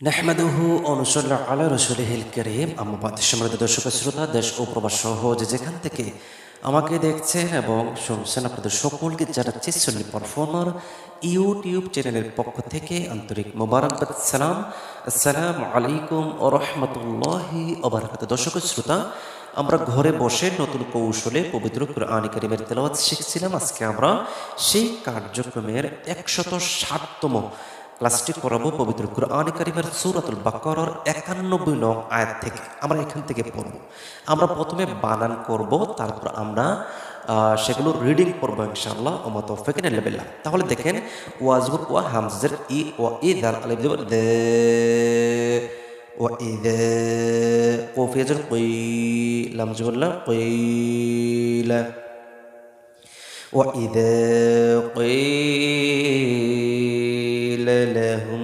নাহমাদুহু ওয়া নুসাল্লি আলা রাসূলিহিল কারীম। আম্মা বাদ। সম্মানিত দর্শক শ্রোতা, দেশ ও প্রবাস সহ যে যেখান থেকে আমাকে দেখছেন এবং শুনছেন, আপনাদের সকলকে জানাচ্ছি সুন্নি পারফর্মার ইউটিউব চ্যানেলের পক্ষ থেকে আন্তরিক মোবারকবাদ সালাম। আসসালামু আলাইকুম ওয়া রাহমাতুল্লাহি ওয়া বারাকাতুহু। দর্শক শ্রোতা, আমরা ঘরে বসে নতুন কৌশলে পবিত্র কুরআন কারীমের তেলাওয়াত শিখছিলাম। আজকে আমরা সেই কার্যক্রমের ১৬০তম ক্লাসটি করাবো পবিত্র কুরআন কারীমের সূরাতুল বাকারার ৯১ নং আয়াত থেকে। আমরা এখান থেকে পড়ব। আমরা প্রথমে বানান করব, তারপর আমরা সেগুলো রিডিং করবো ইনশাআল্লাহ। ওমা তৌফিকুন ইল্লা বিল্লাহ। তাহলে দেখেন, ওয়াজবুর ওয়া হামজার ই ওয়া ইদাল আলিফ জবর দে ওয়া ইদা কফ ইয়াজর কুই লাম জবর লা কুইলা ওয়া ইদা কুইলা লাহুম